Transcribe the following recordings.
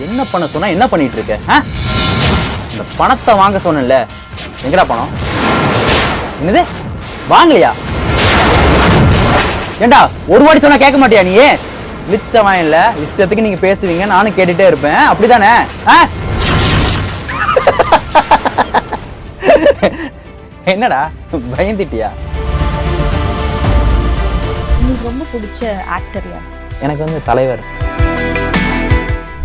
என்ன பண்ண சொன்னா என்ன பண்ணிட்டு இருக்க? இந்த பணத்தை வாங்க சொன்னேன்ல, எங்கடா பணம்? என்னது வாங்கலையா? ஏண்டா ஒரு வாட்டி சொன்னா கேட்க மாட்டியா நீ? மிச்சம் இல்ல, இஷ்டத்துக்கு நீங்க பேசுவீங்க, நானும் கேட்டுட்டே இருப்பேன், அப்படிதானே? என்னடா பயந்துட்டியா? உங்களுக்கு ரொம்ப பிடிச்ச ஆக்டர் யார்? எனக்கு வந்து தலைவர்.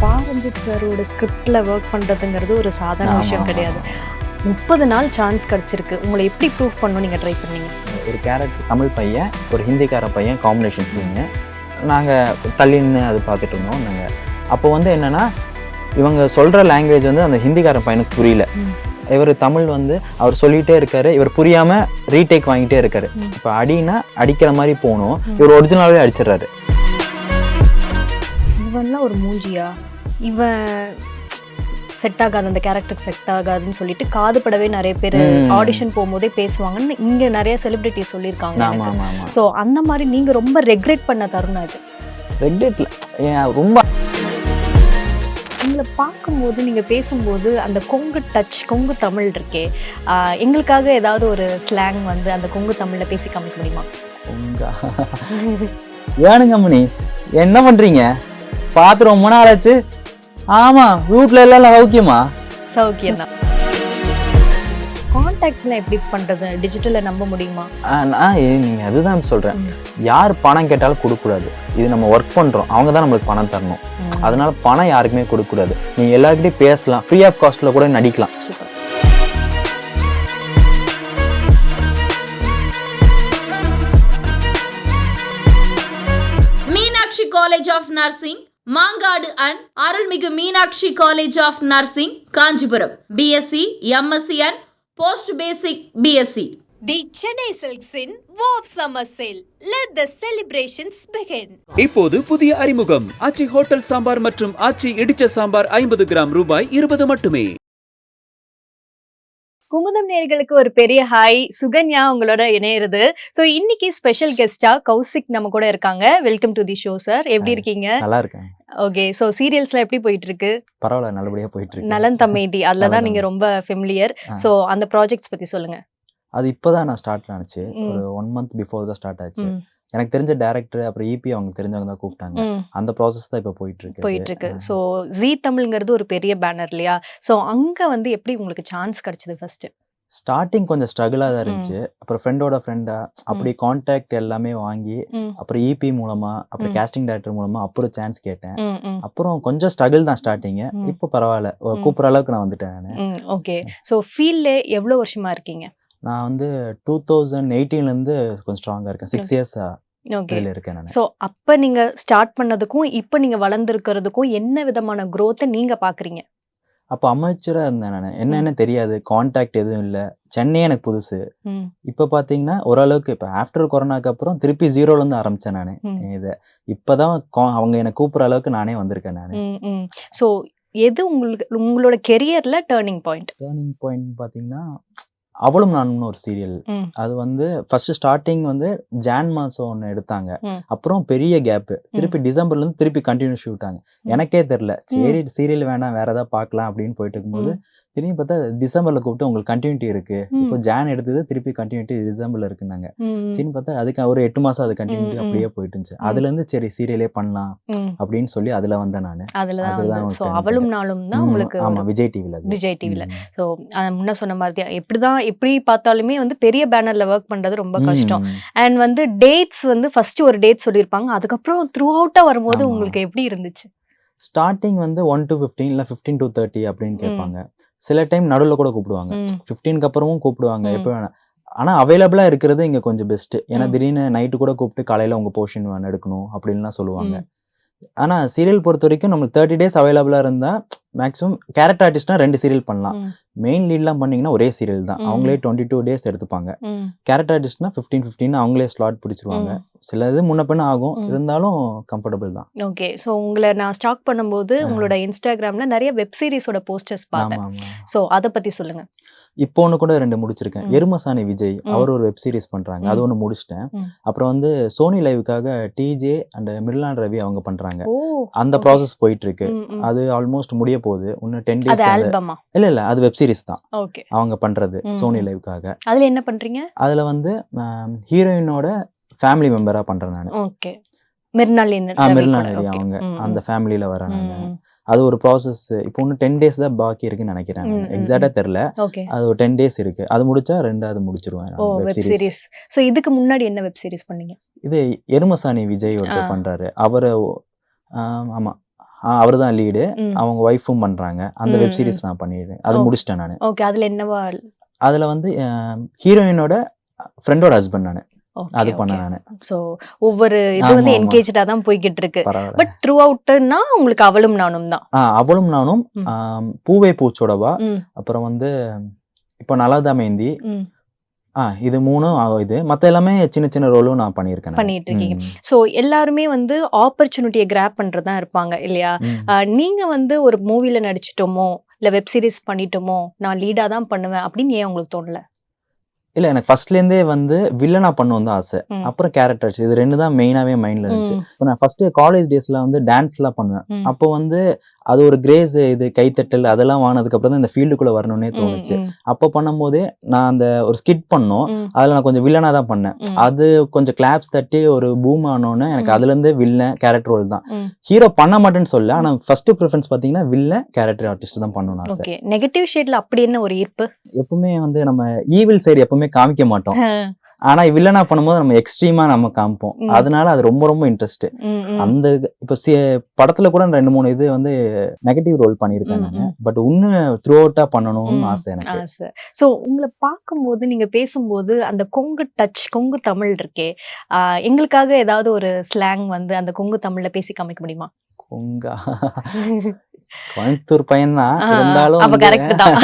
பாரஞ்சித் சாரோட ஸ்கிரிப்ட்ல ஒர்க் பண்றதுங்கிறது ஒரு சாதாரண விஷயம் கிடையாது. 30 நாள் சான்ஸ் கிடைச்சிருக்கு. உங்களை எப்படி ப்ரூவ் பண்ணணும் நீங்க ட்ரை பண்ணீங்க? ஒரு கேரக்டர் தமிழ் பையன், ஒரு ஹிந்திக்கார பையன் காம்பினேஷன் சீனு. நாங்கள் தள்ளின்னு அது பார்த்துட்டு இருந்தோம். நாங்கள் அப்போ வந்து என்னென்னா, இவங்க சொல்கிற லாங்குவேஜ் வந்து அந்த ஹிந்திக்கார பையனுக்கு புரியல. இவர் தமிழ் வந்து அவர் சொல்லிகிட்டே இருக்காரு, இவர் புரியாமல் ரீடேக் வாங்கிட்டே இருக்காரு. இப்போ அடினா அடிக்கிற மாதிரி போகணும், இவர் ஒரிஜினலாகவே அடிச்சிடுறாரு. இவன்லாம் ஒரு மூஞ்சியா, இவன் செட் ஆகாது, அந்த கேரக்டருக்கு செட் ஆகாதுன்னு சொல்லிட்டு காதுபடவே நிறைய பேர் ஆடிஷன் போகும்போதே பேசுவாங்கன்னு இங்கே நிறைய செலிபிரிட்டி சொல்லியிருக்காங்க. ஸோ அந்த மாதிரி நீங்கள் ரொம்ப ரெக்ரெட் பண்ண தருணம் இது? ரெக்ரெட்ல ரொம்ப உங்களை பார்க்கும்போது நீங்கள் பேசும்போது அந்த கொங்கு டச், கொங்கு தமிழ் இருக்கே, எங்களுக்காக ஏதாவது ஒரு ஸ்லாங் வந்து அந்த கொங்கு தமிழில் பேசி காமிக்க முடியுமா? ஏனுங்க மணி, என்ன பண்ணுறீங்க? பார்த்து ரொம்ப நாள் ஆச்சு. ஆமாம், வீட்டில் எல்லாம் சௌக்கியமா? சௌக்கியம் தான். கான்டாக்ட்ஸ்லாம் எப்படி பண்ணுறது? டிஜிட்டலில் நம்ப முடியுமா? நீங்கள் அதுதான் சொல்கிறேன். யார் பணம் கேட்டாலும் கொடுக்கக்கூடாது. இது நம்ம ஒர்க் பண்ணுறோம், அவங்க தான் நம்மளுக்கு பணம் தரணும். அதனால பணம் யாருக்குமே கொடுக்கக்கூடாது. நீங்கள் எல்லாருக்கிட்டையும் பேசலாம், ஃப்ரீ ஆஃப் காஸ்ட்டில் கூட நடிக்கலாம். Meenakshi College of Nursing, Mangadu and Arulmigu Meenakshi College of Nursing, Kanchipuram. BSc, MSc and post basic BSc. The Chennai Silks in Wow Summer Sale. Let the celebrations begin. இப்போது புதிய அறிமுகம் ஆச்சி ஹோட்டல் சாம்பார் மற்றும் ஆச்சி இடிச்ச சாம்பார் 50 கிராம் ரூபாய் 20 மட்டுமே. குமுதம் நேயர்களுக்கு ஒரு பெரிய ஹாய். சுகன்யா உங்களோட இணையிறது. ஸோ இன்னைக்கு ஸ்பெஷல் கெஸ்டா கௌசிக் நம்ம கூட இருக்காங்க. Welcome to the show sir. எப்படி இருக்கீங்க? நல்லா இருக்கேன். ஓகே. ஸோ சீரியல்ஸ்லாம் எப்படி போயிட்டு இருக்கு? பரவாயில்ல, நல்லபடியாக போயிட்டு இருக்கு. நலன் தமேதி, அதில் தான் நீங்கள் ரொம்ப ஃபெமிலியர். ஸோ அந்த ப்ராஜெக்ட்ஸ் பற்றி சொல்லுங்க. அது இப்போதான் நான் ஸ்டார்ட் ஆனிச்சு. ஒரு 1 month பிஃபோர் தான் ஸ்டார்ட் ஆச்சு. எனக்கு தெரிஞ்ச டைரக்டர், அப்புறம் இபி அவங்க தெரிஞ்சவங்க தான் கூப்பிட்டாங்க. அந்த ப்ராசஸ் தான் இப்போ போயிட்டு இருக்கு. ஸோ ஜீ தமிழ்ங்கிறது ஒரு பெரிய பேனர் இல்லையா? ஸோ அங்கே வந்து எப்படி உங்களுக்கு சான்ஸ் கிடைச்சது? ஃபர்ஸ்ட் ஸ்டார்டிங் கொஞ்சம் ஸ்ட்ரகிளாக தான் இருந்துச்சு. அப்புறம் ஃப்ரெண்டோட ஃப்ரெண்டா அப்படி கான்டாக்ட் எல்லாமே வாங்கி, அப்புறம் இபி மூலமா, அப்புறம் கேஸ்டிங் டைரக்டர் மூலமா அப்புறம் சான்ஸ் கேட்டேன். அப்புறம் கொஞ்சம் ஸ்ட்ரகிள் தான் ஸ்டார்டிங். இப்போ பரவாயில்ல, கூப்பிட்ற அளவுக்கு நான் வந்துட்டேன் நான். ஓகே. ஸோ ஃபீல்ட்ல எவ்வளோ வருஷமா இருக்கீங்க? நான் வந்து 2018 கொஞ்சம் ஸ்ட்ராங்கா இருக்கேன். 6 years இருக்கேன் நான். ஸோ அப்போ நீங்க ஸ்டார்ட் பண்ணதுக்கும் இப்போ நீங்க வளர்ந்துருக்கிறதுக்கும் என்ன விதமான growth-ஐ நீங்க பாக்குறீங்க? அப்போ அமைச்சரா இருந்தேன் நான். என்னன்னு தெரியாது, கான்டாக்ட் எதுவும் இல்லை. சென்னை எனக்கு புதுசு. இப்போ பார்த்தீங்கன்னா ஓரளவுக்கு இப்போ ஆஃப்டர் கொரோனாக்கு அப்புறம் திருப்பி 0லேருந்து ஆரம்பித்தேன் நான் இதை. இப்போதான் அவங்க என்னை கூப்பிட்ற அளவுக்கு நானே வந்திருக்கேன் நான். ஸோ எது உங்களோட கெரியர்ல டேர்னிங் பாயிண்ட் பார்த்தீங்கன்னா, அவளும் நானும்னு ஒரு சீரியல். அது வந்து ஃபர்ஸ்ட் ஸ்டார்டிங் வந்து ஜான் மாசம் ஒன்று எடுத்தாங்க. அப்புறம் பெரிய கேப், திருப்பி டிசம்பர்லேருந்து திருப்பி கண்டினியூ ஷூட்டாங்க. எனக்கே தெரில, சரி சீரியல் வேணாம் வேற ஏதாவது பார்க்கலாம் அப்படின்னு போயிட்டு இருக்கும்போது திரும்பி பார்த்தா டிசம்பர்ல கூப்பிட்டு உங்களுக்கு கண்டினியூட்டி இருக்கு. இப்போ ஜான் எடுத்தது திருப்பி கண்டினியூட்டி டிசம்பர்ல இருக்குனாங்க. சரி பார்த்தா அதுக்கு ஒரு 8 மாசம் அது கண்டினியூட்டி அப்படியே போயிட்டு இருந்துச்சு. அதுல இருந்து சரி சீரியலே பண்ணலாம் அப்படின்னு சொல்லி அதுல வந்தேன் நானு. அவளும் நாளும் தான் உங்களுக்கு. ஆமா, விஜய் டிவில. ஸோ முன்ன சொன்ன மாதிரி எப்படி பார்த்தாலுமே வந்து பெரிய பேனர்ல ஒர்க் பண்றது ரொம்ப கஷ்டம். அண்ட் வந்து டேட்ஸ் வந்து ஃபர்ஸ்ட் ஒரு டேட் சொல்லியிருப்பாங்க, அதுக்கப்புறம் த்ரூ அவுட்டா வரும்போது உங்களுக்கு எப்படி இருந்துச்சு? ஸ்டார்டிங் வந்து 1 to 15 இல்லை 15 to 30 அப்படின்னு கேட்பாங்க. சில டைம் நடுவில் கூட கூப்பிடுவாங்க, 15க்கு அப்புறமும் கூப்பிடுவாங்க, எப்போ வேணா. ஆனால் அவைலபிளாக இருக்கிறது இங்கே கொஞ்சம் பெஸ்ட்டு. ஏன்னா திடீர்னு நைட்டு கூட கூப்பிட்டு காலையில் உங்கள் போர்ஷன் வேணும் எடுக்கணும் அப்படின்லாம் சொல்லுவாங்க. ஆனால் சீரியல் பொறுத்த வரைக்கும் நம்மளுக்கு 30 days அவைலபிளாக இருந்தால் மேக்ஸிமம் கேரக்டர் ஆர்டிஸ்ட்னா 2 சீரியல் பண்ணலாம். மெயின் லீட்லாம் பண்ணீங்கன்னா ஒரே சீரியல் தான், அவங்களே 22 days எடுத்துப்பாங்க. கேரக்டர் ஆர்டிஸ்ட்னா 15 அவங்களே ஸ்லாட் பிடிச்சிருவாங்க. சில இது முன்ன பின்ன ஆகும், இருந்தாலும் கம்ஃபர்டபுள் தான். ஓகே. ஸோ உங்களை நான் ஸ்டாக் பண்ணும்போது உங்களோட இன்ஸ்டாகிராம்ல நிறைய வெப் சீரிஸோட போஸ்டர்ஸ் பார்த்தேன். ஸோ அதை பத்தி சொல்லுங்க. இப்போ ஒன்று கூட 2 முடிச்சிருக்கேன். எருமசாணி விஜய் அவர் ஒரு வெப் சீரிஸ் பண்றாங்க, அது ஒன்று முடிச்சிட்டேன். அப்புறம் வந்து சோனி லைவுக்காக டிஜே அண்ட் மிர்லான் ரவி அவங்க பண்றாங்க, அந்த ப்ராசஸ் போயிட்டு இருக்கு. அது ஆல்மோஸ்ட் முடிய போகுது, இன்னும் 10 days. ஆல்பமா? இல்ல அது வெப் சீரிஸ் தான். ஓகே. அவங்க பண்றது சோனி லைவுக்காக. அதுல என்ன பண்றீங்க? அதுல வந்து ஹீரோயினோட ஃபேமிலி மெம்பரா பண்றேன் நான். ஓகே. மிர்னாலின் ரவி அவங்க அந்த ஃபேமிலியில வரேன் நான். அது ஒரு ப்ராசஸ். இப்போ இன்னும் 10 days தான் பாக்கி இருக்குன்னு நினைக்கிறேன், எக்ஸாக்டா தெரியல. அது ஒரு 10 days இருக்கு, அது முடிச்சா 2வது முடிச்சிருவேன் வெப் சீரிஸ். சோ இதுக்கு முன்னாடி என்ன வெப் சீரிஸ் பண்ணீங்க? இது எருமசாணி விஜய் ஒருத்தர் பண்றாரு, அவரு ஆமா அவர் தான் லீடு, அவங்க ஒய்ஃபும் பண்றாங்க. அந்த வெப் சீரிஸ் நான் பண்ணிடுறேன், அது முடிச்சிட்டேன் நான். ஓகே. அதுல என்னவா? அதுல வந்து ஹீரோயினோட ஃப்ரெண்டோட ஹஸ்பண்ட் நானு, அது பண்ணேன் நானு. சோ ஒவ்வொரு இது வந்து என்கேஜ்டா தான் போயிட்டு இருக்கு. பட் த்ரூ அவுட்னா உங்களுக்கு அவளும் நானும் தான். அவளும் நானும், பூவே பூச்சோடவா, அப்புறம் வந்து இப்போ நலதா மேந்தி, இது 3 இது. மத்த எல்லாமே சின்ன சின்ன ரோலும் நான் பண்ணிட்டு இருக்கீங்க. சோ எல்லாருமே வந்து ஆப்பர்ச்சுனிட்டியை கிராப் பண்றதா இருப்பாங்க இல்லையா? நீங்க வந்து ஒரு மூவில நடிச்சிட்டோமோ இல்ல வெப் சீரிஸ் பண்ணிட்டோமோ நான் லீடா தான் பண்ணுவேன் அப்படின்னு ஏன் உங்களுக்கு தோணல? இல்ல எனக்கு ஃபர்ஸ்ட்லேருந்தே வந்து வில்லனா பண்ணணும் தான் ஆசை, அப்புறம் கேரக்டர்ஸ், இது 2 தான் மெயினாவே மைண்ட்ல இருந்துச்சு. இப்போ நான் ஃபர்ஸ்ட் காலேஜ் டேஸ்ல வந்து டான்ஸ்லாம் பண்ணுவேன். அப்போ வந்து அது ஒரு கிரேஸ், இது கைத்தட்டல் அதெல்லாம் வாங்கினதுக்கு அப்புறம் தான் இந்த ஃபீல்டுக்குள்ள வரணும்னே தோணுச்சு. அப்போ பண்ணும்போதே நான் அந்த ஒரு ஸ்கிட் பண்ணோம், அதுல நான் கொஞ்சம் வில்லனா தான் பண்ணேன். அது கொஞ்சம் கிளாப்ஸ் தட்டி ஒரு பூம் ஆனோன்னு எனக்கு அதுல இருந்து வில்லன் கேரக்டர் ரோல் தான். ஹீரோ பண்ண மாட்டேன்னு சொல்ல, ஆனா ஃபர்ஸ்ட் ப்ரிஃபரன்ஸ் பாத்தீங்கன்னா வில்லன் கேரக்டர் ஆர்டிஸ்ட் தான் பண்ணணும் ஆசை. ஓகே. நெகட்டிவ் ஷேட்ல அப்படி என்ன ஒரு ஈர்ப்பு? எப்பவுமே வந்து நம்ம ஈவில் சைடு எப்பவுமே காமிக்க மாட்டோம், ஆனா வில்லனா பண்ணும்போது நம்ம எக்ஸ்ட்ரீமா நம்ம காமிப்போம். அதனால அது ரொம்ப ரொம்ப இன்ட்ரெஸ்ட். அந்த இப்ப படத்துல கூட 2-3 இது வந்து நெகட்டிவ் ரோல் பண்ணிருக்கேன் நான், பட் இன்னும் த்ரூ அவுட்டா பண்ணணும்னு ஆசை எனக்கு. சோ உங்களை பார்க்கும்போது நீங்க பேசும்போது அந்த கொங்கு டச், கொங்கு தமிழ் இருக்கே, எங்களுக்காக ஏதாவது ஒரு ஸ்லாங் வந்து அந்த கொங்கு தமிழ்ல பேசி காமிக்க முடியுமா? கொங்கா கோயம்புத்தூர் பையன் தான் இருந்தாலும் அப்ப கரெக்ட் தான்.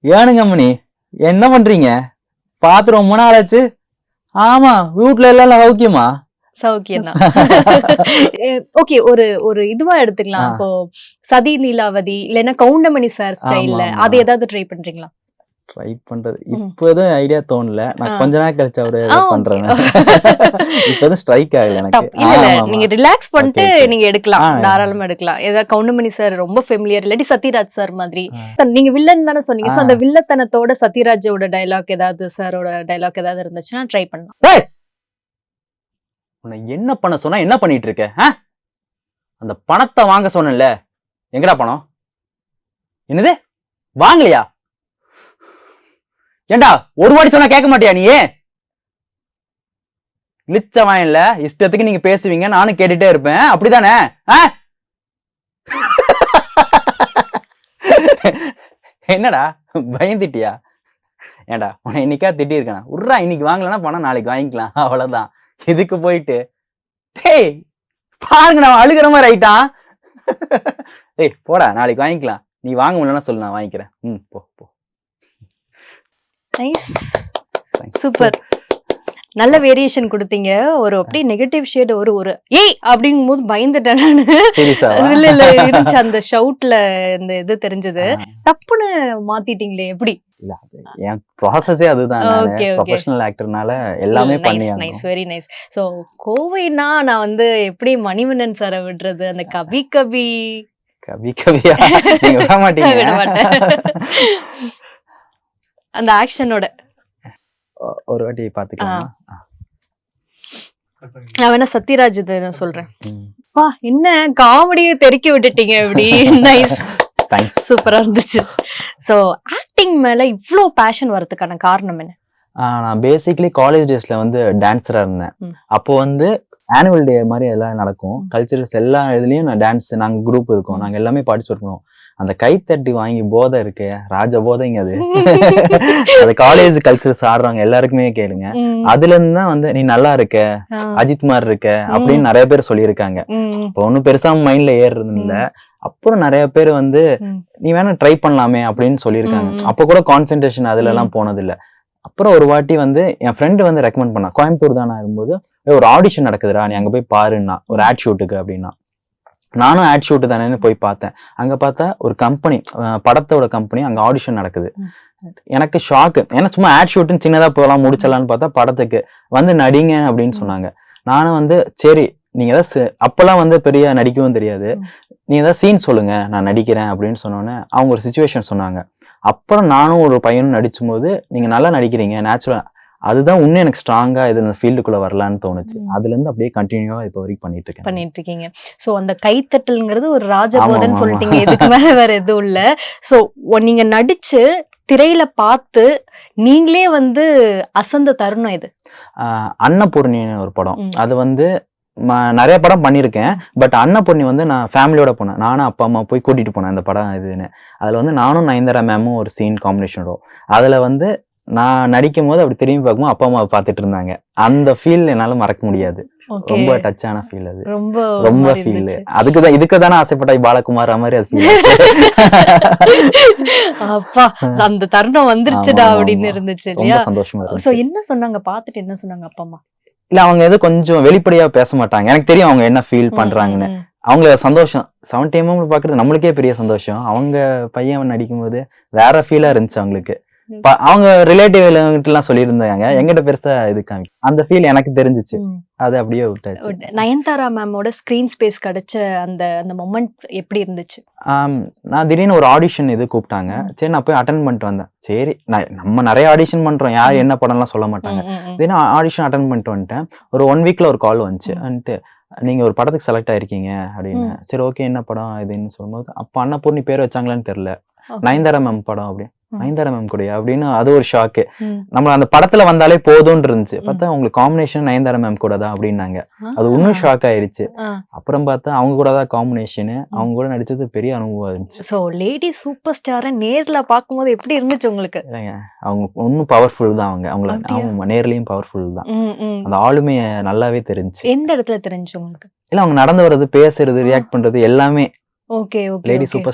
ஏனுங்க அம்மனி என்ன பண்றீங்க, பாத்து ரொம்ப நாள் ஆச்சு. ஆமா வீட்டுல எல்லாம் சௌக்கியமா? சௌக்கியம் தான். ஓகே. ஒரு இதுவா எடுத்துக்கலாம். இப்போ சதி லீலாவதி இல்லைன்னா கவுண்டமணி சார் ஸ்டைல்ல அது ஏதாவது ட்ரை பண்றீங்களா? ட்ரை பண்றது இப்போ எதுவும் ஐடியா தோணல, நான் கொஞ்ச நாள் கழிச்சு அவரு பண்றேன். இப்போ எதுவும் ஸ்ட்ரைக் ஆகல எனக்கு. இல்ல நீங்க ரிலாக்ஸ் பண்ணிட்டு நீங்க எடுக்கலாம், தாராளமா எடுக்கலாம். ஏதாவது கவுண்டமணி சார் ரொம்ப ஃபெமிலியர், இல்லாட்டி சத்யராஜ் சார் மாதிரி. நீங்க வில்லன் தானே சொன்னீங்க, சோ அந்த வில்லத்தனத்தோட சத்யராஜோட டைலாக் ஏதாவது, சாரோட டைலாக் ஏதாவது இருந்துச்சுன்னா ட்ரை பண்ணலாம். உன்னை என்ன பண்ண சொன்னா என்ன பண்ணிட்டு இருக்க? அந்த பணத்தை வாங்க சொன்னல, எங்கடா பணம்? என்னது வாங்கலையா? ஏண்டா ஒரு வாட்டி சொன்னா கேட்க மாட்டியா நீ? இழிச்சவன் இல்ல, இஷ்டத்துக்கு நீங்க பேசுவீங்க, நானும் கேட்டுட்டே இருப்பேன், அப்படிதானே? என்னடா பயந்துட்டியா? ஏண்டா உன்னை இன்னைக்கா திட்டி இருக்கேன், உட்றா இன்னைக்கு வாங்கலன்னா பணம் நாளைக்கு வாங்கிக்கலாம், அவ்வளவுதான். இதுக்கு போயிட்டு டேய் பாருங்க நான் அழுகிற மாதிரி ஆயிட்டான். ஏய் போடா நாளைக்கு வாங்கிக்கலாம், நீ வாங்க முடியலன்னா சொல்லு நான் வாங்கிக்கிறேன். போ போ. Nice, super. நல்ல வேரியேஷன் கொடுத்தீங்க. ஒரு அப்படியே நெகட்டிவ் ஷேட் ஒரு ஏய் அப்படிங்கும் போது பயந்துட்டேன் நானு. இல்ல இருந்துச்சு அந்த ஷவுட்ல இந்த இது தெரிஞ்சது, டப்புன்னு மாத்திட்டீங்களே எப்படி? இல்ல என் ப்ராசஸே அதுதான், ப்ரொஃபஷனல் ஆக்டர்னால எல்லாமே பண்ணியாங்க. Nice, very nice. சோ கோவைனா நான் வந்து எப்படி மணிவண்ணன் சாரை விடுறது, அந்த கபி கபி கபியா நீங்க விட மாட்டீங்க. அந்த ஆக்ஷனோட ஒரு வாட்டி பாத்துக்கலாம். நான் வேணா சத்யராஜ் இது நான் சொல்றேன். வா என்ன காமெடியை தெறிக்க விட்டுட்டீங்க இப்படி. நைஸ், சூப்பரா இருந்துச்சு. சோ ஆக்டிங் மேல இவ்ளோ பேஷன் வரதுக்கான காரணம் என்ன? நான் பேசிக்கலி காலேஜ் டேஸ்ல வந்து டான்ஸரா இருந்தேன். அப்போ வந்து ஆனுவல் டே மாதிரி எல்லாம் நடக்கும், கல்ச்சரல்ஸ் எல்லா இதுலயும் நான் டான்ஸ், நாங்க குரூப் இருக்கோம், நாங்க எல்லாமே பார்ட்டிசிபேட் பண்ணுவோம். அந்த கைத்தட்டி வாங்கி போதை இருக்கு, ராஜ போதைங்க அது. அது காலேஜ் கல்ச்சரல்ஸ் ஆடுறவங்க எல்லாருக்குமே கேளுங்க. அதுல இருந்து தான் வந்து நீ நல்லா இருக்க, அஜித் மாதிரி இருக்க அப்படின்னு நிறைய பேர் சொல்லியிருக்காங்க. இப்போ ஒன்னும் பெருசா மைண்ட்ல ஏறுறது இல்ல. அப்புறம் நிறைய பேர் வந்து நீ வேணா ட்ரை பண்ணலாமே அப்படின்னு சொல்லியிருக்காங்க. அப்ப கூட கான்சென்ட்ரேஷன் அதுல எல்லாம் போனது இல்ல. அப்புறம் ஒரு வாட்டி வந்து என் ஃப்ரெண்டு வந்து ரெக்கமெண்ட் பண்ணா, கோயம்புத்தூர் தான் நான் இருக்கும்போது, ஒரு ஆடிஷன் நடக்குதுடா நீ அங்க போய் பாருன்னா, ஒரு ஆட் ஷூட்டுக்கு அப்படின்னா. நானும் ஆட் ஷூட்டு தானேன்னு போய் பார்த்தேன். அங்க பார்த்தா ஒரு கம்பெனி, படத்தோட கம்பெனி, அங்க ஆடிஷன் நடக்குது. எனக்கு ஷாக்கு. ஏன்னா சும்மா ஆட் ஷூட்டுன்னு சின்னதா போகலாம் முடிச்சிடலான்னு பார்த்தா படத்துக்கு வந்து நடிங்க அப்படின்னு சொன்னாங்க. நானும் வந்து சரி நீங்க ஏதாவது அப்பெல்லாம் வந்து பெரிய நடிக்கவும் தெரியாது, நீங்க ஏதாவது சீன் சொல்லுங்க நான் நடிக்கிறேன் அப்படின்னு சொன்னோன்னே அவங்க ஒரு சிச்சுவேஷன் சொன்னாங்க. அப்புறம் நானும் ஒரு பையனும் நடிச்சும் போது நீங்க நல்லா நடிக்கிறீங்க நேச்சுரலா, அதுதான் இன்னும் எனக்கு ஸ்ட்ராங்கா இது இந்த ஃபீல்டுக்குள்ள வரலான்னு தோணுச்சு. அதுல இருந்து அப்படியே கண்டினியூவா இப்போ வரைக்கும் பண்ணிட்டு இருக்கீங்க. சோ அந்த கைத்தட்டல்ங்கிறது ஒரு ராஜபோதன் சொல்லிட்டீங்க, இதுக்கு மேல வேற எதுவும் இல்ல. சோ நீங்க நடிச்சு திரையில பார்த்து நீங்களே வந்து அசந்த தருணம் இது? அன்னபூர்ணின்னு ஒரு படம். அது வந்து நிறைய படம் பண்ணியிருக்கேன். பட் அன்னபூர்ணி வந்து நான் ஃபேமிலியோட போனேன். நானும் அப்பா அம்மா போய் கூட்டிட்டு போனேன் அந்த படம் இதுன்னு. அதுல வந்து நானும் நயன்தாரா மேமும் ஒரு சீன் காம்பினேஷன் வரும். அதுல வந்து நான் நடிக்கும் போது அப்படி திரும்பி பார்க்கும்போது அப்பா அம்மா பார்த்துட்டு இருந்தாங்க. அந்த ஃபீல் என்னால மறக்க முடியாது. ரொம்ப டச்சான ஃபீல் அது. ரொம்ப ஃபீல். இதுக்கு தானே ஆசைப்பட்டாய் பாலகுமார் மாதிரி அது ஃபீல். அப்பா அந்த தருணம் வந்துருச்சுடா அப்படின்னு இருந்துச்சு இல்லையா? சந்தோஷமா சோ இருந்துச்சு. என்ன சொன்னாங்க, பார்த்துட்டு என்ன சொன்னாங்க அப்பா அம்மா? இல்ல அவங்க ஏதோ கொஞ்சம் வெளிப்படையா பேச மாட்டாங்க. எனக்கு தெரியும் அவங்க என்ன ஃபீல் பண்றாங்கன்னு. அவங்க சந்தோஷம் 70 mm பாக்குறது நம்மளுக்கே பெரிய சந்தோஷம். அவங்க பையன் நடிக்கும் போது வேற ஃபீலா இருந்துச்சு அவங்களுக்கு. அவங்க ரிலேட்டிவ் எல்லாம் சொல்லியிருந்தாங்க, எங்கிட்ட பெருசா இது காமி அந்த ஃபீல் எனக்கு தெரிஞ்சிச்சு. அது அப்படியே விட்டாச்சு. நயன்தாரா மேமோட ஸ்கிரீன் ஸ்பேஸ் கிடைச்ச அந்த அந்த மொமெண்ட் எப்படி இருந்துச்சு? நான் திடீர்னு ஒரு ஆடிஷன் இது கூப்பிட்டாங்க. சரி நான் போய் அட்டன் பண்ணிட்டு வந்தேன். சரி நம்ம நிறைய ஆடிஷன் பண்றோம், யார் என்ன படம்லாம் சொல்ல மாட்டாங்க. திடீர்னு ஆடிஷன் அட்டன் பண்ணிட்டு வந்துட்டேன். ஒரு 1 வீக்ல ஒரு கால் வந்துச்சு. வந்துட்டு நீங்க ஒரு படத்துக்கு செலக்ட் ஆயிருக்கீங்க அப்படின்னு. சரி ஓகே என்ன படம் இதுன்னு சொல்லும்போது, அப்ப அன்னபூர்ணி பேர் வச்சாங்களான்னு தெரியல. நயன்தாரா மேம் படம் அப்படி. நயன்தாரா மேம் கூடயா அப்படின்னு அது ஒரு ஷாக்கு. நம்ம அந்த படத்துல வந்தாலே போதும்னு இருந்துச்சு. பார்த்தா உங்களுக்கு காம்பினேஷன் நயன்தாரா மேம் கூட தான் அப்படின்னாங்க. அது இன்னும் ஷாக் ஆயிருச்சு. அப்புறம் பார்த்தா அவங்க கூட தான் காம்பினேஷன். அவங்க கூட நடிச்சது பெரிய அனுபவம் இருந்துச்சு. சோ லேடி சூப்பர் ஸ்டாரை நேர்ல பாக்கும்போது எப்படி இருந்துச்சு உங்களுக்கு? அவங்க இன்னும் பவர்ஃபுல் தான். அவங்க நேர்லயும் பவர்ஃபுல் தான். அந்த ஆளுமைய நல்லாவே தெரிஞ்சு. எந்த இடத்துல தெரிஞ்சு உங்களுக்கு? இல்ல அவங்க நடந்து வர்றது, பேசுறது, ரியாக்ட் பண்றது எல்லாமே okay okay. Lady super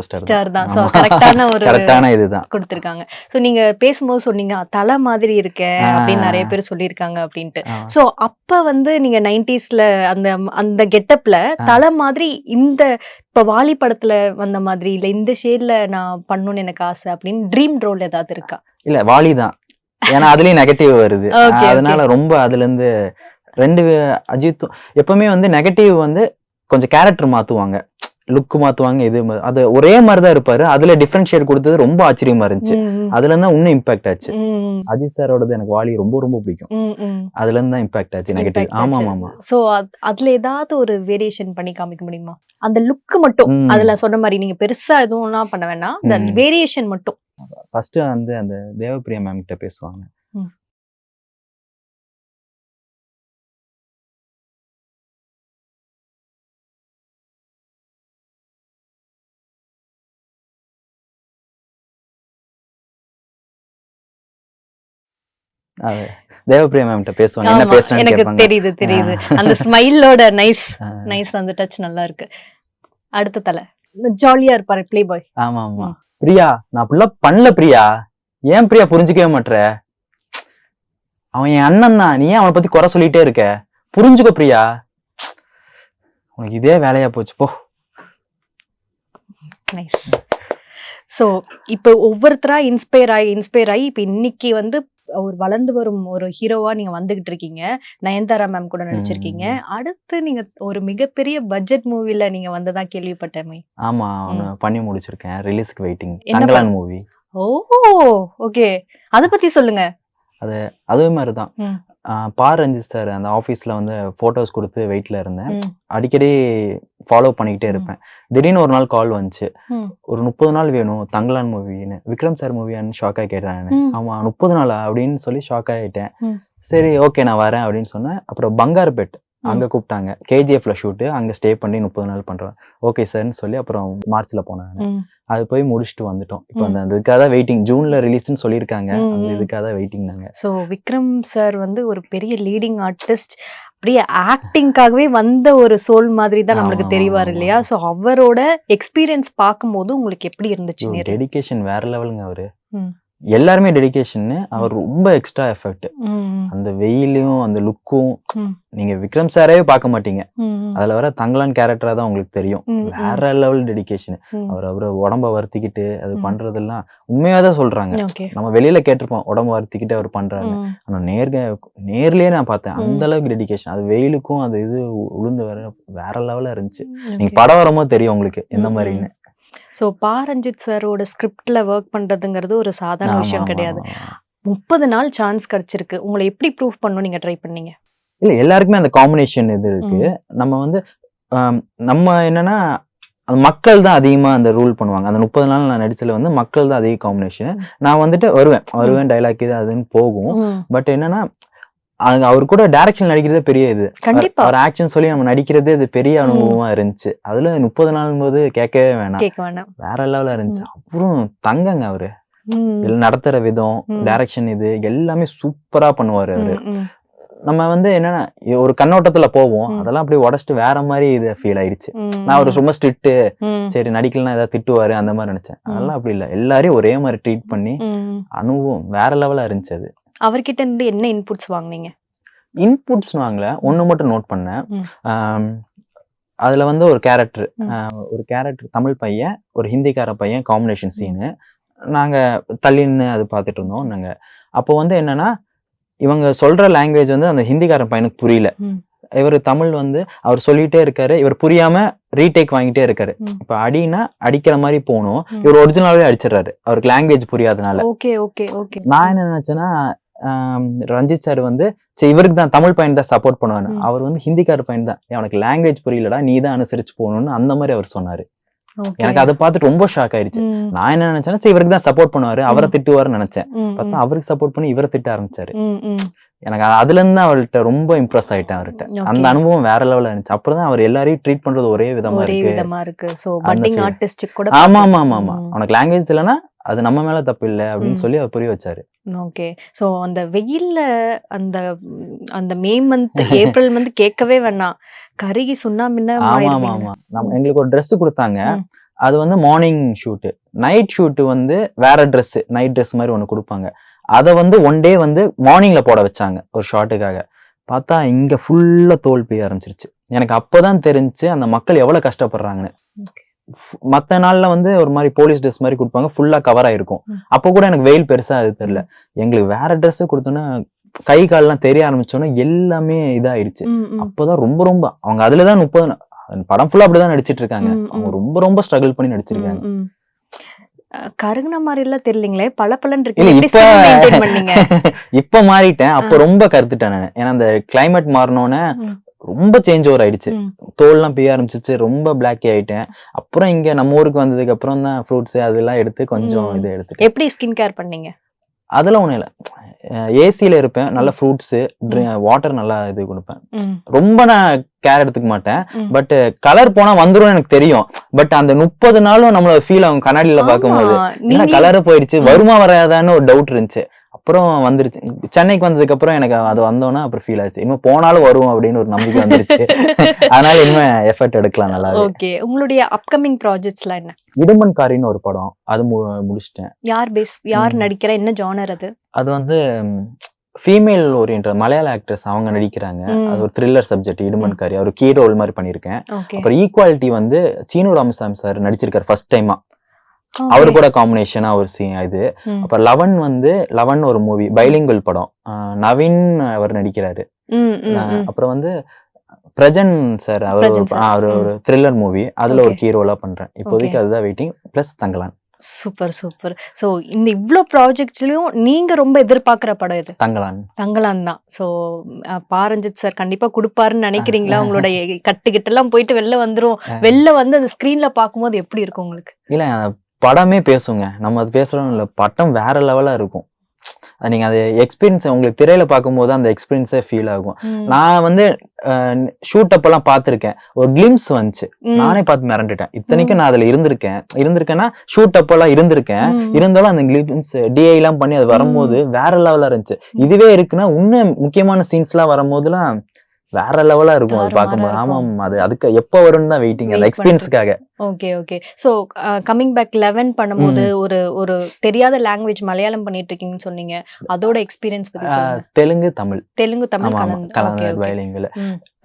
star தான். சோ கரெக்ட்டான ஒரு கரெக்ட்டான இதுதான் கொடுத்திருக்காங்க. சோ நீங்க பேசும்போது சொன்னீங்க தலை மாதிரி இருக்க அப்படின்னு நிறைய பேர் சொல்லிருக்காங்க அப்படின்ட்டு. சோ அப்ப வந்து நீங்க 90sல அந்த அந்த கெட்டப்ல தலை மாதிரி இந்த இப்ப வாலி படத்துல வந்த மாதிரி இல்ல இந்த ஷேட்ல நான் பண்ணணும்னு எனக்கு ஆசை அப்படின்னு ட்ரீம் ரோல் ஏதாவது இருக்கா? இல்ல வாலி தான். ஏன்னா அதுலயும் நெகட்டிவ் வருது. அதனால ரொம்ப அதுல இருந்து 2 அஜித் எப்பவுமே வந்து நெகட்டிவ் வந்து கொஞ்சம் கேரக்டர் மாத்துவாங்க, லுக் மாத்துவாங்க. இது அது ஒரே மாதிரிதான் இருப்பாரு. அதுல டிஃபரன்ஷியேட் கொடுத்தது ரொம்ப ஆச்சரியமா இருந்துச்சு. அதுல இருந்தா இன்னும் இம்பாக்ட் ஆச்சு. அஜித் சாரோடது எனக்கு வாலி ரொம்ப ரொம்ப பிடிக்கும். அதுல இருந்தா இம்பாக்ட் ஆச்சு நெகட்டிவ். ஆமா ஆமா. சோ அதுல ஏதாவது ஒரு வேரியேஷன் பண்ணி காமிக்க முடியுமா? அந்த லுக் மட்டும் அதுல சொன்ன மாதிரி நீங்க பெருசா எதுவும் பண்ண வேணாம், அந்த வேரியேஷன் மட்டும். ஃபர்ஸ்ட் வந்து அந்த தேவப்பிரியா மேம் கிட்ட பேசுவாங்க. தேவப்பிரியா மேம் கிட்ட பேசுவாங்க, என்ன பேசுறேன்னு எனக்கு கேட்பாங்க. தெரியுது அந்த ஸ்மைலோட நைஸ் அந்த டச் நல்லா இருக்கு. அடுத்த தலை ஜாலியா இருப்பாரு ப்ளே பாய். ஆமா ஆமா. பிரியா நான் அப்படிலாம் பண்ணல பிரியா, ஏன் பிரியா புரிஞ்சுக்கவே மாட்ற? அவன் என் அண்ணன் தான், நீ ஏன் அவனை பத்தி குறை சொல்லிட்டே இருக்க? புரிஞ்சுக்கோ பிரியா, உனக்கு இதே வேலையா போச்சு போ. நைஸ். ஸோ இப்போ ஒவ்வொருத்தரா இன்ஸ்பயர் ஆகி இப்போ இன்னைக்கு வந்து ஒரு வளர்ந்து வரும் ஒரு ஹீரோவா நீங்க வந்துகிட்டு இருக்கீங்க. நயன்தாரா மேம் கூட நடிச்சிருக்கீங்க. அடுத்து நீங்க ஒரு மிகப்பெரிய பட்ஜெட் மூவில நீங்க வந்ததா கேள்விப்பட்டேன். ஆமா பண்ணி முடிச்சிருக்கேன். ரிலீஸ்க்கு வெயிட்டிங். தங்கலான் மூவி. ஓ ஓகே, அத பத்தி சொல்லுங்க. அதே மாதிரிதான். ரஞ்சித் சார் அந்த ஆபீஸ்ல வந்து போட்டோஸ் கொடுத்து வெயிட்ல இருந்தேன். அடிக்கடி ஃபாலோ பண்ணிக்கிட்டே இருப்பேன். திடீர்னு ஒரு நாள் கால் வந்துச்சு, ஒரு 30 நாள் வேணும் தங்கலான் மூவின்னு. விக்ரம் சார் மூவியான்னு ஷாக் ஆகி கேட்டேன். ஆமா 30 நாளா அப்படின்னு சொல்லி ஷாக் ஆகிட்டேன். சரி ஓகே நான் வரேன் அப்படின்னு சொன்னேன். அப்புறம் பங்காருப்பேட் அங்க கூப்பிட்டாங்க, KGFல ஷூட்டு, அங்க ஸ்டே பண்ணி 30 நாள் பண்றேன். ஓகே சார்ன்னு சொல்லி அப்புறம் மார்ச்ல போனேன். அது போய் முடிச்சுட்டு வந்துட்டோம். இப்போ அந்த இதுக்காக தான் வெயிட்டிங். ஜூன்ல ரிலீஸ்னு சொல்லியிருக்காங்க. அந்த இதுக்காக தான் வெயிட்டிங் நாங்க. ஸோ விக்ரம் சார் வந்து ஒரு பெரிய லீடிங் ஆர்டிஸ்ட், அப்படியே ஆக்டிங்காகவே வந்த ஒரு சோல் மாதிரி தான் நம்மளுக்கு தெரிவார் இல்லையா? ஸோ அவரோட எக்ஸ்பீரியன்ஸ் பார்க்கும்போது உங்களுக்கு எப்படி இருந்துச்சு? டெடிகேஷன் வேற லெவலுங்க அவரு. எல்லாருமே டெடிகேஷன். அவர் ரொம்ப எக்ஸ்ட்ரா எஃபெக்ட். அந்த வெயிலையும் அந்த லுக்கும் நீங்க விக்ரம் சாரே பார்க்க மாட்டீங்க. அதுல வர தங்கலான் கேரக்டரா தான் உங்களுக்கு தெரியும். வேற லெவல் டெடிகேஷன். அவரை உடம்ப வருத்திக்கிட்டு அது பண்றதெல்லாம் உண்மையாதான் சொல்றாங்க. நம்ம வெளியில கேட்டிருப்போம் உடம்ப வருத்திக்கிட்டு அவர் பண்றாரு. ஆனா நேர்லயே நான் பார்த்தேன் அந்த அளவுக்கு டெடிகேஷன். அது வெயிலுக்கும் அது இது உளுந்து வேற லெவலா இருந்துச்சு. நீங்க படம் வரும்போது தெரியும் உங்களுக்கு எந்த மாதிரின்னு. ஸோ பாரஞ்சித் சாரோட ஸ்கிரிப்ட்ல ஒர்க் பண்றதுங்கிறது ஒரு சாதாரண விஷயம் கிடையாது. 30 நாள் சான்ஸ் கிடைச்சிருக்கு. உங்களை எப்படி ப்ரூவ் பண்ணணும் நீங்க ட்ரை பண்ணீங்க? இல்ல எல்லாருக்குமே அந்த காம்பினேஷன் இது இருக்கு. நம்ம வந்து நம்ம என்னன்னா மக்கள் தான் அதிகமா அந்த ரூல் பண்ணுவாங்க. அந்த 30 நாள் நான் நடிச்சதுல வந்து மக்கள் தான் அதிக காம்பினேஷன். நான் வந்துட்டு வருவேன் டைலாக் இது அதுன்னு போகும். பட் என்னன்னா அவர் கூட டைரக்ஷன் நடிக்கிறதே பெரிய இது. அவர் ஆக்ஷன் சொல்லி நம்ம நடிக்கிறதே அது பெரிய அனுபவமா இருந்துச்சு. அதுல 30 நாள் போது கேட்கவே வேணாம். வேற லெவலா இருந்துச்சு. அப்புறம் தங்கங்க அவரு நடத்துற விதம், டைரக்ஷன் இது எல்லாமே சூப்பரா பண்ணுவாரு அவரு. நம்ம வந்து என்னன்னா ஒரு கண்ணோட்டத்துல போவோம், அதெல்லாம் அப்படியே உடச்சிட்டு வேற மாதிரி இது ஃபீல் ஆயிடுச்சு. நான் ஒரு ரொம்ப ஸ்ட்ரிக்ட், சரி நடிக்கலாம் ஏதாவது திட்டுவாரு அந்த மாதிரி நினைச்சேன். அதெல்லாம் அப்படி இல்லை, எல்லாரையும் ஒரே மாதிரி ட்ரீட் பண்ணி அனுபவம் வேற லெவலா இருந்துச்சு. அது அவர்கிட்ட இருந்து என்ன இன்புட்ஸ் வாங்குனீங்க? இன்புட்ஸ் வாங்கல, ஒண்ணு மட்டும் நோட் பண்ணேன். அதுல வந்து ஒரு கேரக்டர் தமிழ் பையன் ஒரு ஹிந்திக்கார பையன் காம்பினேஷன் சீனு. நாங்க தள்ளின்னு அது பார்த்துட்டு இருந்தோம் நாங்க. அப்போ வந்து என்னன்னா இவங்க சொல்ற லாங்குவேஜ் வந்து அந்த ஹிந்திக்காரன் பையனுக்கு புரியல. இவர் தமிழ் வந்து அவர் சொல்லிட்டே இருக்காரு, இவர் புரியாம ரீடேக் வாங்கிட்டே இருக்காரு. இப்ப அடினா அடிக்கிற மாதிரி போகணும், இவர் ஒரிஜினலாவே அடிச்சிடறாரு அவருக்கு லாங்குவேஜ் புரியாதனால. நான் என்ன நினைச்சேன்னா ரஞ்சித் சார் வந்து சரி இவருக்கு தான் தமிழ் பையன் தான் சப்போர்ட் பண்ணுவாரு, அவர் வந்து ஹிந்திக்கார பையன் தான், அவனுக்கு லாங்குவேஜ் புரியலடா நீ தான் அனுசரிச்சு போகணும்னு அந்த மாதிரி அவர் சொன்னாரு. எனக்கு அதை பார்த்துட்டு ரொம்ப ஷாக் ஆயிடுச்சு. நான் என்ன நினைச்சேன்னா சரி இவருக்கு தான் சப்போர்ட் பண்ணுவாரு, அவரை திட்டுவாருன்னு நினைச்சேன். பார்த்தா அவருக்கு சப்போர்ட் பண்ணி இவரை திட்ட ஆரம்பிச்சாரு. எனக்கு அதுல இருந்து அவர்கிட்ட ரொம்ப இம்ப்ரெஸ் ஆயிட்டேன். அவர்கிட்ட அந்த அனுபவம் வேற லெவல்ல இருந்துச்சு. அப்புறம் அவர் எல்லாரையும் ட்ரீட் பண்றது ஒரே விதமா இருக்கு. ஆமா ஆமா ஆமா ஆமா, அவனுக்கு லாங்குவேஜ் இல்லைன்னா அது நம்ம மேல தப்பு இல்லை அப்படின்னு சொல்லி அவர் புரிய வச்சாரு. ஓகே. சோ அந்த வெயில்ல அந்த அந்த மே மந்த் ஏப்ரல் மந்த் கேட்கவே வேணாம், கருகி சுண்ணாமின்னா. ஆமா ஆமா ஆமா, நம்ம எங்களுக்கு ஒரு ட்ரெஸ் கொடுத்தாங்க. அது வந்து மார்னிங் ஷூட்டு, நைட் ஷூட்டு வந்து வேற ட்ரெஸ், நைட் ட்ரெஸ் மாதிரி ஒண்ணு கொடுப்பாங்க. அதை வந்து ஒன் டே வந்து மார்னிங்ல போட வச்சாங்க ஒரு ஷாட்டுக்காக. பார்த்தா இங்க ஃபுல்லா தோல் பெய்ய ஆரம்பிச்சிருச்சு. எனக்கு அப்பதான் தெரிஞ்சு அந்த மக்கள் எவ்வளவு கஷ்டப்படுறாங்கன்னு. மத்த நாள்ல வந்து ஒரு மாதிரி போலீஸ் ட்ரெஸ் மாதிரி கொடுப்பாங்க, ஃபுல்லா கவர் ஆயிருக்கும். அப்ப கூட எனக்கு வெயில் பெருசா அது தெரியல. எங்களுக்கு வேற ட்ரெஸ் கொடுத்தோன்னா கை கால்லாம் தெரிய ஆரம்பிச்சோன்னா எல்லாமே இதாயிருச்சு. அப்பதான் ரொம்ப ரொம்ப அவங்க அதுலதான் 30 படம் ஃபுல்லா அப்படிதான் நடிச்சிட்டு இருக்காங்க. அவங்க ரொம்ப ரொம்ப ஸ்ட்ரகிள் பண்ணி நடிச்சிருக்காங்க. கருகுன மாதிரி எல்லாம் தெரியலீங்களே, பளபளன்னு இருக்கு. இப்ப மாறிட்டேன், அப்ப ரொம்ப கருத்துட்டேன் நான். ஏன்னா அந்த கிளைமேட் மாறினோன்னு ரொம்ப சேஞ்ச் ஓவர் ஆயிடுச்சு, தோல்லாம் பெய்ய ஆரம்பிச்சிச்சு, ரொம்ப பிளாக்கி ஆயிட்டேன். அப்புறம் இங்க நம்ம ஊருக்கு வந்ததுக்கு அப்புறம் தான் ஃப்ரூட்ஸ் அதெல்லாம் எடுத்து கொஞ்சம் இது எடுத்து. எப்படி ஸ்கின் கேர் பண்ணீங்க? அதெல்லாம் ஒண்ணும் இல்ல, ஏசியில இருப்பேன், நல்ல ஃப்ரூட்ஸ் வாட்டர் நல்லா இது கொடுப்பேன். ரொம்ப நான் கேர் எடுத்துக்க மாட்டேன். பட் கலர் போனா வந்துரும் எனக்கு தெரியும். பட் அந்த 30 நாளும் நம்மள ஃபீல் ஆகும் கண்ணாடியில பார்க்கும்போது, என்ன கலரு போயிடுச்சு வருமா வராதான்னு ஒரு டவுட் இருந்துச்சு. அப்புறம் வந்துருச்சு, சென்னைக்கு வந்ததுக்கு அப்புறம் எனக்கு அது வந்தோன்னா அப்புறம் ஃபீல் ஆச்சு, இன்னும் போனாலும் வரும் அப்படின்னு ஒரு நம்பிக்கை வந்துருச்சு. அதனால இனிமே எஃபர்ட் எடுக்கலாம் நல்லா. ஓகே, உங்களுடைய அப்கமிங் ப்ராஜெக்ட்ஸ்லாம் என்ன? இடுமன்காரின்னு ஒரு படம், அது முடிச்சிட்டேன். யார் நடிக்கிற, என்ன ஜானர் அது? அது வந்து ஃபீமேல் ஓரியன்ட் மலையாள ஆக்ட்ரஸ் அவங்க நடிக்கிறாங்க. அது ஒரு த்ரில்லர் சப்ஜெக்ட். இடுமன்காரி அவர் கீ ரோல் மாதிரி பண்ணிருக்கேன். அப்புறம் ஈக்குவாலிட்டி வந்து சீனு ராமசாமி சார் நடிச்சிருக்காரு ஃபர்ஸ்ட் டைமா, அவரு கூட காம்பினேஷனா ஒரு இது. அப்புறம் லவன் ஒரு மூவி பைலிங்குவல் படம், நவீன் அவர் நடிக்கிறாரு. அப்புறம் வந்து பிரஜன் சார் அவர் ஒரு த்ரில்லர் மூவி, அதுல ஒரு ஹீரோலா பண்றேன் இப்போதைக்கு. அதுதான் waiting. Plus Thangalaan. Super super. So இந்த இவ்ளோ ப்ராஜெக்ட்ஸ்லயும் நீங்க ரொம்ப எதிர்பார்க்கிற படம் எது? தங்கலான் தான். சோ பாரஞ்சித் சார் கண்டிப்பா கொடுப்பாருன்னு நினைக்கிறீங்களா? உங்களோட கட்டுக்கிட்டெல்லாம் போயிட்டு வெளில வந்துரும், வெளில வந்து அந்த ஸ்கிரீன்ல பாக்கும்போது எப்படி இருக்கும் உங்களுக்கு? இல்ல படமே பேசுங்க, நம்ம அது பேசுறோம் இல்ல, படம் வேற லெவலா இருக்கும். நீங்க அது எக்ஸ்பீரியன்ஸ் உங்களுக்கு திரையில பார்க்கும்போது அந்த எக்ஸ்பீரியன்ஸே ஃபீல் ஆகும். நான் வந்து ஷூட் அப்பெல்லாம் பார்த்திருக்கேன், ஒரு கிளிம்ஸ் வந்துச்சு, நானே பார்த்து மிரண்டுட்டேன். இத்தனைக்கும் நான் அதுல இருந்திருக்கேன்னா ஷூட் அப்பெல்லாம் இருந்திருக்கேன். இருந்தாலும் அந்த கிளிம்ஸ் டிஐ எல்லாம் பண்ணி அது வரும்போது வேற லெவலா இருந்துச்சு. இதுவே இருக்குன்னா இன்னும் முக்கியமான சீன்ஸ் எல்லாம் வரும்போதுலாம் வேற லெவலா இருக்கும் அது பார்க்கும்போது. ஆமா, அது அதுக்கு எப்ப வரும்னு தான் வெயிட்டிங், அந்த எக்ஸ்பீரியன்ஸ்க்காக. Okay okay. So coming back 11 பண்ணும்போது ஒரு ஒரு தெரியாத லாங்குவேஜ் மலையாளம் பண்ணிட்டு இருக்கீங்கன்னு சொன்னீங்க. அதோட எக்ஸ்பீரியன்ஸ் பத்தி சொல்லுங்க. தெலுங்கு தமிழ் தெலுங்கு தமிழ் ஆமா கலந்து. ஓகே கலந்த ஓகே. பைலிங்குவல்.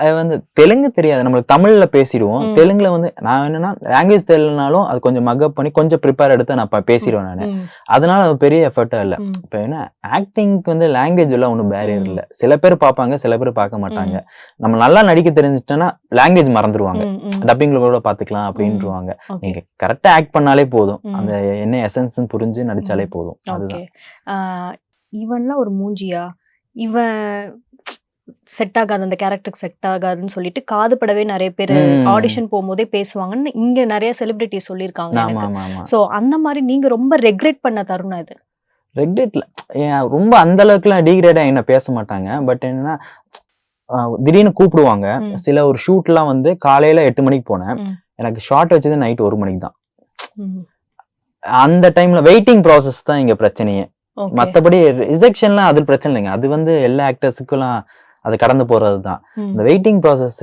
அது வந்து தெலுங்கு தெரியாது, நம்மளுக்கு தமிழ்ல பேசிடுவோம். தெலுங்குல வந்து நான் என்னன்னா லாங்குவேஜ் தெரியலனாலும் அது கொஞ்சம் மக்கப் பண்ணி கொஞ்சம் ப்ரிப்பேர் எடுத்து நான் பேசிடுவேன் நானு. அதனால அது பெரிய எஃபர்ட்டா இல்ல. இப்ப என்ன ஆக்டிங்க்கு வந்து லாங்குவேஜ் எல்லாம் ஒன்றும் பேரியர் இல்ல. சில பேர் பார்ப்பாங்க, சில பேர் பார்க்க மாட்டாங்க. நம்ம நல்லா நடிக்க தெரிஞ்சுட்டோம்னா லாங்குவேஜ் மறந்துடுவாங்க, டப்பிங்ல கூட பாத்துக்கலாம் அப்படின்ட்டுருவாங்க. நீங்க கரெக்டா ஆக்ட் பண்ணாலே போதும், அந்த என்ன எசன்ஸ் புரிஞ்சு நடிச்சாலே போதும். ஓகே. அதுதான். இவன்லாம் ஒரு மூஞ்சியா, இவன் செட் ஆகாது, அந்த கேரக்டருக்கு செட் ஆகாதுன்னு சொல்லிட்டு காதுபடவே நிறைய பேர் ஆடிஷன் போகும்போதே பேசுவாங்கன்னு இங்க நிறைய செலிபிரிட்டி சொல்லியிருக்காங்க ஆமா எனக்கு. ஆமா ஆமா. ஸோ அந்த மாதிரி நீங்க ரொம்ப ரெக்ரெட் பண்ண தருணம் இது? ரெக்ரெட்ல ரொம்ப அந்த அளவுக்குலாம் டீக்ரேடா என்ன பேச மாட்டாங்க. பட் என்னன்னா திடீர்னு கூப்பிடுவாங்க. சில ஒரு ஷூட்லாம் வந்து காலையில 8 மணிக்கு போனேன், எனக்கு ஷார்ட் வச்சது நைட் 1 மணிக்கு தான். அந்த டைம்ல வெயிட்டிங் ப்ராசஸ் தான் இங்க பிரச்சனையே. மத்தபடி ரிஜெக்ஷன்லாம் அது பிரச்சனை இல்லைங்க. அது வந்து எல்லா ஆக்டர்ஸுக்குலாம் அது கடந்து போறது தான். இந்த வெயிட்டிங் ப்ராசஸ்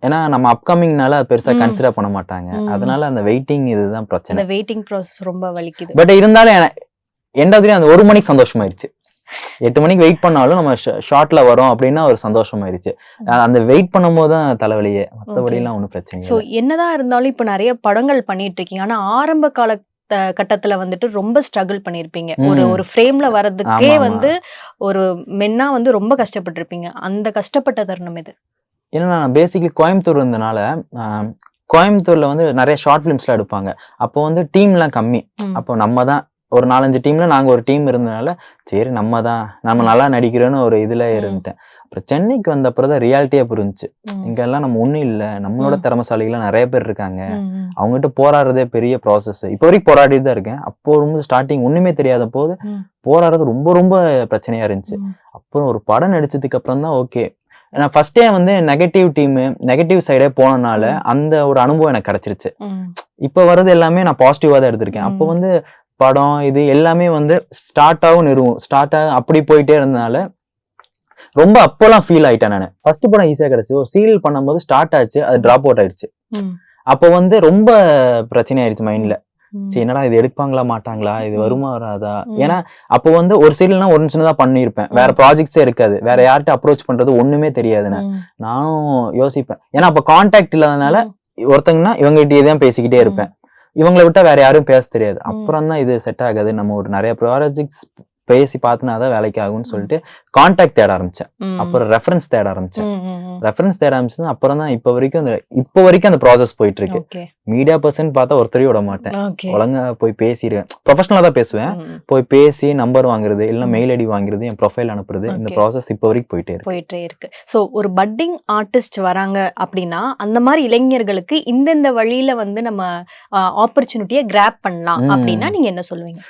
ஏன்னா நம்ம அப்கமிங்னால பெருசா கன்சிடர் பண்ண மாட்டாங்க. அதனால அந்த வெயிட்டிங் இதுதான் பிரச்சனை. அந்த வெயிட்டிங் ப்ராசஸ் ரொம்ப வலிக்குது. பட் இருந்தாலும் எண்ட் ஆஃப் தி டே அந்த 1 மணிக்கு சந்தோஷமாயிருச்சு. 8 மணிக்கு வெயிட் பண்ணாலும் நம்ம ஷார்ட்ல வரோம் அப்படின்னா ஒரு சந்தோஷமாயிருச்சு. அந்த வெயிட் பண்ணும்போது தான் தலைவலியே, மற்றபடி எல்லாம் ஒன்றும் பிரச்சனை இல்லை. ஸோ என்னதான் இருந்தாலும் இப்போ நிறைய படங்கள் பண்ணிட்டு இருக்கீங்க, ஆனா ஆரம்ப கால கட்டத்துல வந்துட்டு ரொம்ப ஸ்ட்ரகிள் பண்ணிருப்பீங்க. ஒரு ஃப்ரேம்ல வர்றதுக்கே வந்து ஒரு மென்னா வந்து ரொம்ப கஷ்டப்பட்டிருப்பீங்க. அந்த கஷ்டப்பட்ட தருணம் இது? ஏன்னா நான் பேசிக்கலி கோயம்புத்தூர் இருந்தனால, கோயம்புத்தூர்ல வந்து நிறைய ஷார்ட் ஃபிலிம்ஸ்லாம் எடுப்பாங்க. அப்போ வந்து டீம்லாம் கம்மி. அப்போ நம்ம தான் ஒரு 4-5 டீம்ல நாங்க ஒரு டீம் இருந்தனால சரி நம்ம நல்லா நடிக்கிறோன்னு ஒரு இதுல இருந்துட்டேன். அப்புறம் சென்னைக்கு வந்த அப்புறம் தான் ரியாலிட்டியா புரிஞ்சுச்சு. இங்கெல்லாம் நம்ம ஒண்ணும் இல்லை, நம்மளோட திறமைசாலிகள்லாம் நிறைய பேர் இருக்காங்க. அவங்ககிட்ட போராடுறதே பெரிய ப்ராசஸ். இப்போ வரைக்கும் போராடிட்டு தான் இருக்கேன். அப்போ ரொம்ப ஸ்டார்டிங் ஒண்ணுமே தெரியாத போது போராடுறது ரொம்ப ரொம்ப பிரச்சனையா இருந்துச்சு. அப்புறம் ஒரு படம் நடிச்சதுக்கு அப்புறம் தான் ஓகே. நான் ஃபர்ஸ்டே வந்து நெகட்டிவ் சைடே போனனால அந்த ஒரு அனுபவம் எனக்கு கிடைச்சிருச்சு. இப்போ வர்றது எல்லாமே நான் பாசிட்டிவா தான் எடுத்திருக்கேன். அப்போ வந்து படம் இது எல்லாமே வந்து ஸ்டார்ட் ஆகும் அப்படி போயிட்டே இருந்தனால ரொம்ப அப்போலாம் ஃபீல் ஆயிட்டேன் நான். ஃபர்ஸ்ட் படம் ஈஸியா கிடைச்சு, ஒரு சீரியல் பண்ணும்போது ஸ்டார்ட் ஆச்சு, அது டிராப் அவுட் ஆயிடுச்சு. அப்போ வந்து ரொம்ப பிரச்சனை ஆயிடுச்சு மைண்ட்ல. சரி என்னடா இது எடுப்பாங்களா மாட்டாங்களா, இது வருமா வராதா. ஏன்னா அப்போ வந்து ஒரு சீரியல்னா ஒரு நிமிஷம் தான் பண்ணியிருப்பேன், வேற ப்ராஜெக்ட்ஸே இருக்காது, வேற யார்கிட்ட அப்ரோச் பண்றது ஒண்ணுமே தெரியாதுன்னு நானும் யோசிப்பேன். ஏன்னா அப்ப கான்டாக்ட் இல்லாதனால ஒருத்தங்கன்னா இவங்ககிட்டயே தான் பேசிக்கிட்டே இருப்பேன், இவங்களை விட்டா வேற யாரும் பேச தெரியாது. அப்புறம் தான் இது செட் ஆகாது, நம்ம ஒரு நிறைய ப்ராஜெக்ட்ஸ் பேசி பார்த்தினாதான் வேலைக்கு ஆகும்னு சொல்லிட்டு கான்டாக்ட் தேட ஆரம்பிச்சேன். அப்புறம் ரெஃபரன்ஸ் தேட ஆரம்பிச்சேன். அப்புறம் தான் இப்போ வரைக்கும் அந்த ப்ராசஸ் போயிட்டு இருக்கு. மீடியா பர்சன் பார்த்தா ஒருத்தரையும் விட மாட்டேன், ஒழுங்கா போய் பேசிடுவேன். ப்ரொஃபஷனலா தான் பேசுவேன். போய் பேசி நம்பர் வாங்குறது இல்ல மெயில் ஐடி வாங்குறது, என் ப்ரொஃபைல் அனுப்புறது, இந்த ப்ராசஸ் இப்போ வரைக்கும் போயிட்டே இருக்கு. ஸோ ஒரு பட்டிங் ஆர்டிஸ்ட் வராங்க அப்படின்னா அந்த மாதிரி இளைஞர்களுக்கு இந்தந்த வழியில வந்து நம்ம ஆப்பர்ச்சுனிட்டியை கிராப் பண்ணலாம் அப்படின்னா நீங்க என்ன சொல்லுவீங்க?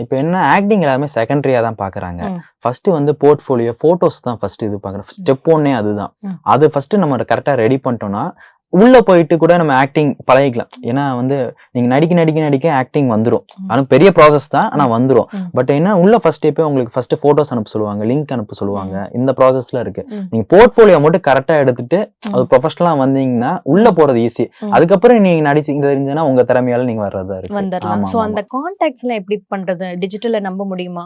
இப்போ என்ன ஆக்டிங் எல்லாருமே செகண்டரியா தான் பாக்குறாங்க. ஃபர்ஸ்ட் வந்து போர்ட்ஃபோலியோ போட்டோஸ் தான் ஃபர்ஸ்ட் இது பாக்குறேன். ஸ்டெப் 1 அதுதான். அது ஃபர்ஸ்ட் நம்ம கரெக்டா ரெடி பண்ணிட்டோம்னா உள்ள போயிட்டு கூட நம்ம ஆக்டிங் பழகிக்கலாம். ஏன்னா வந்து நீங்க நடிக்க ஆக்டிங் வந்துடும். ஆனா பெரிய ப்ராசஸ் தான், ஆனா வந்துடும். பட் என்ன உள்ள ஃபர்ஸ்ட் ஸ்டெப்பே உங்களுக்கு ஃபர்ஸ்ட் போட்டோஸ் அனுப்ப சொல்லுவாங்க, லிங்க் அனுப்ப சொல்லுவாங்க. இந்த ப்ராசஸ்ல இருக்கு. நீங்க போர்ட்ஃபோலியோ மட்டும் கரெக்டா எடுத்துட்டு அது ப்ரொஃபஷனலா வந்தீங்கன்னா உள்ள போறது ஈஸி. அதுக்கப்புறம் நீங்க நடிச்சு தெரிஞ்சதுன்னா உங்க திறமையால நீங்க வர்றதா இருக்கு. சோ அந்த கான்டாக்ட்ஸ் எல்லாம் எப்படி பண்றது? டிஜிட்டல்ல நம்ப முடியுமா?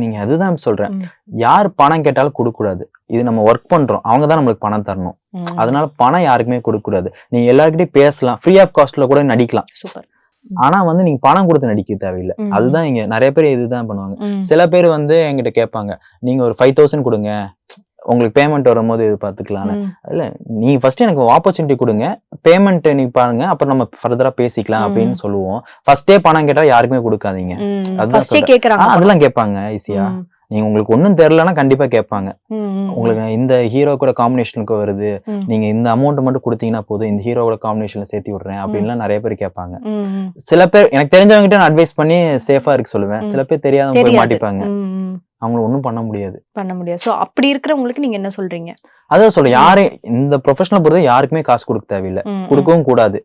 நீங்க அதுதான் சொல்றேன், யார் பணம் கேட்டாலும் கொடுக்க கூடாது. இது நம்ம ஒர்க் பண்றோம், அவங்க தான் நம்மளுக்கு பணம் தரணும். அதனால பணம் யாருக்குமே கொடுக்க கூடாது. நீங்க எல்லார்கிட்டயும் பேசலாம், ஃப்ரீ ஆஃப் காஸ்ட்ல கூட நடிக்கலாம். ஆனா வந்து நீங்க பணம் கொடுத்து நடிக்க தேவையில்லை. அதுதான் இங்க நிறைய பேர் இதுதான் பண்ணுவாங்க. சில பேர் வந்து என்கிட்ட கேட்பாங்க, நீங்க ஒரு 5000 கொடுங்க, உங்களுக்கு பேமெண்ட் வரும்போது இது பாத்துக்கலாம். இல்ல நீ ஃபர்ஸ்ட் எனக்கு ஆப்பர்ச்சுனிட்டி கொடுங்க, பேமெண்ட் நீ பாருங்க, அப்புறம் நம்ம ஃபர்தரா பேசிக்கலாம் அப்படின்னு சொல்லுவோம். ஃபர்ஸ்டே பணம் கேட்டா யாருக்குமே கொடுக்காதீங்க. அதுதான் அதெல்லாம் கேட்பாங்க ஈஸியா. நீங்க உங்களுக்கு ஒன்னும் தெரியலன்னா கண்டிப்பா கேட்பாங்க. உங்களுக்கு இந்த ஹீரோ கூட காம்பினேஷனுக்கு வருது, நீங்க இந்த அமௌண்ட் மட்டும் கொடுத்தீங்கன்னா போதும், இந்த ஹீரோட காம்பினேஷன்ல சேர்த்து விடுறேன் அப்படின்லாம் நிறைய பேர் கேட்பாங்க. சில பேர் எனக்கு தெரிஞ்சவங்க கிட்ட நான் அட்வைஸ் பண்ணி சேஃபா இருக்க சொல்லுவேன். சில பேர் தெரியாதவங்க போய் மாட்டிப்பாங்க, அவங்கள ஒன்றும் பண்ண முடியாது. சோ அப்படி இருக்கிறவங்களுக்கு நீங்க என்ன சொல்றீங்க? அதான் சொல்றேன், யாரு இந்த ப்ரொஃபஷனல் பொறுத்த யாருக்குமே காசு கொடுக்க தேவையில்லை, கொடுக்கவும் கூடாது.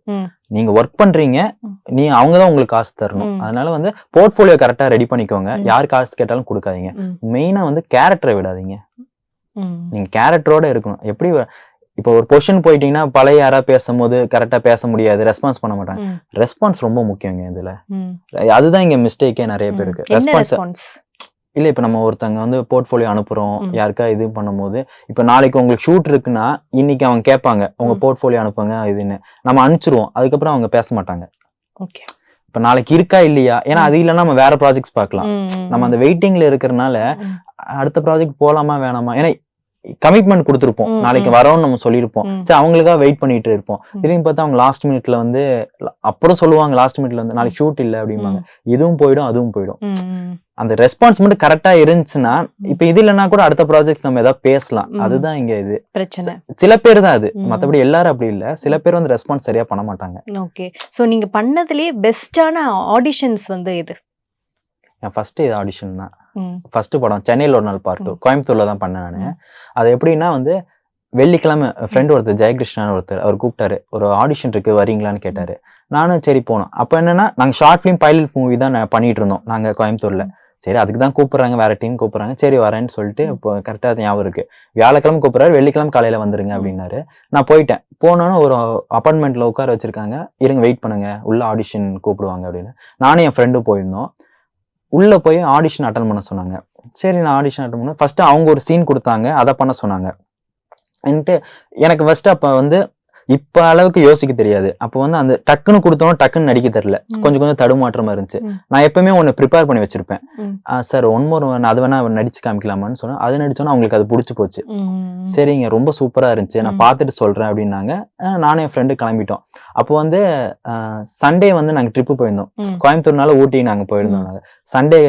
நீங்க ஒர்க் பண்றீங்க, அவங்கதான் உங்களுக்கு காசு தரணும். அதனால வந்து போர்ட்ஃபோலியோ கரெக்டா ரெடி பண்ணிக்கோங்க. யார் காசு கேட்டாலும் கொடுக்காதீங்க. மெயினா வந்து கேரக்டரை விடாதீங்க. நீங்க கேரக்டரோட இருக்கணும். எப்படி இப்போ ஒரு பொசிஷன் போயிட்டீங்கன்னா பழைய யாரா பேசும்போது கரெக்டா பேச முடியாது, ரெஸ்பான்ஸ் பண்ண மாட்டாங்க. ரெஸ்பான்ஸ் ரொம்ப முக்கியங்க இதுல. அதுதான் இங்க மிஸ்டேக்கே நிறைய பேருக்கு. ரெஸ்பான்ஸ் இல்ல. இப்ப நம்ம ஒருத்தங்க வந்து போர்ட்ஃபோலியோ அனுப்புறோம், யாருக்கா இது பண்ணும்போது, இப்ப நாளைக்கு உங்களுக்கு ஷூட் இருக்குன்னா இன்னைக்கு அவங்க கேட்பாங்க உங்க போர்ட்ஃபோலியோ அனுப்புங்க இதுன்னு, நம்ம அனுப்பிச்சிருவோம். அதுக்கப்புறம் அவங்க பேச மாட்டாங்க. ஓகே. இப்ப நாளைக்கு இருக்கா இல்லையா, ஏன்னா அது இல்லைன்னா நம்ம வேற ப்ராஜெக்ட்ஸ் பார்க்கலாம். நம்ம அந்த வெயிட்டிங்ல இருக்கிறதுனால அடுத்த ப்ராஜெக்ட் போலாமா வேணாமா, ஏன்னா கமிட்மெண்ட் கொடுத்துருப்போம், நாளைக்கு வரோம்னு நம்ம சொல்லியிருப்போம். சரி, அவங்களுக்காக வெயிட் பண்ணிட்டு இருப்போம். திரும்பி பார்த்தா அவங்க லாஸ்ட் மினிட்ல வந்து அப்புறம் சொல்லுவாங்க, லாஸ்ட் மினிட்ல வந்து நாளைக்கு ஷூட் இல்லை அப்படிம்பாங்க. இதுவும் போயிடும் அதுவும் போயிடும். அந்த ரெஸ்பான்ஸ் மட்டும் கரெக்டா இருந்துச்சுன்னா, இப்ப இது இல்லைன்னா கூட அடுத்த ப்ராஜெக்ட் நம்ம ஏதாவது பேசலாம். அதுதான் இங்க இது பிரச்சனை. சில பேர் தான் அது, மத்தபடி எல்லாரும் அப்படி இல்ல. சில பேர் வந்து ரெஸ்பான்ஸ் சரியா பண்ண மாட்டாங்க. ஓகே. சோ நீங்க பண்ணதுலயே பெஸ்டான ஆடிஷன்ஸ் வந்து எது? ஃபர்ஸ்ட் இது ஆடிஷன் தான். ஃபர்ஸ்ட் படம் சென்னையில் ஒரு நாள் பார்ட் 2 கோயம்புத்தூர்ல தான் பண்ணேன் நானு. அது எப்படின்னா வந்து வெள்ளிக்கிழமை ஃப்ரெண்ட் ஒருத்தர் ஜெயகிருஷ்ணன் ஒருத்தர் அவர் கூப்பிட்டாரு, ஒரு ஆடிஷன் இருக்கு வரீங்களான்னு கேட்டாரு. நானும் சரி போனோம். அப்ப என்னன்னா நாங்க ஷார்ட் ஃபிலிம் பைலட் மூவி தான் பண்ணிட்டு இருந்தோம் நாங்க கோயம்புத்தூர்ல. சரி அதுக்கு தான் கூப்பிடுறாங்க, வேற டீம் கூப்பிடுறாங்க, சரி வரேன்னு சொல்லிட்டு இப்போ கரெக்டா ஞாபகம் இருக்கு. வியாழக்கிழமை கூப்பிடுறாரு, வெள்ளிக்கிழமை காலையில வந்துருங்க அப்படின்னாரு. நான் போயிட்டேன். போனோன்னு ஒரு அப்பார்ட்மெண்ட்ல உட்கார வச்சிருக்காங்க, இருங்க வெயிட் பண்ணுங்க உள்ள ஆடிஷன் கூப்பிடுவாங்க அப்படின்னு. நானும் என் ஃப்ரெண்டும் போயிருந்தோம். உள்ள போய் ஆடிஷன் அட்டன் பண்ண சொன்னாங்க. சரி நான் ஆடிஷன் அட்டன் பண்ண ஃபர்ஸ்ட் அவங்க ஒரு சீன் கொடுத்தாங்க, அதை பண்ண சொன்னாங்க. எனக்கு ஃபர்ஸ்ட் அப்ப வந்து இப்ப அளவுக்கு யோசிக்க தெரியாது. அப்போ வந்து அந்த டக்குன்னு கொடுத்தோம், டக்குன்னு நடிக்க தெரியல, கொஞ்சம் கொஞ்சம் தடுமாற்றமா இருந்துச்சு. நான் எப்பவுமே ஒன்னு ப்ரிப்பேர் பண்ணி வச்சிருப்பேன். சார் ஒன் மோர் அது வேணா நடிச்சு காமிக்கலாமான்னு சொன்னா, அது நடிச்சோன்னா அவங்களுக்கு அது பிடிச்சி போச்சு. சரிங்க ரொம்ப சூப்பரா இருந்துச்சு, நான் பார்த்துட்டு சொல்றேன் அப்படின்னாங்க. நானும் என் ஃப்ரெண்டு கிளம்பிட்டோம். அப்போ வந்து சண்டே வந்து நாங்க ட்ரிப்பு போயிருந்தோம். கோயம்புத்தூர்னால ஊட்டி நாங்க போயிருந்தோம். சண்டே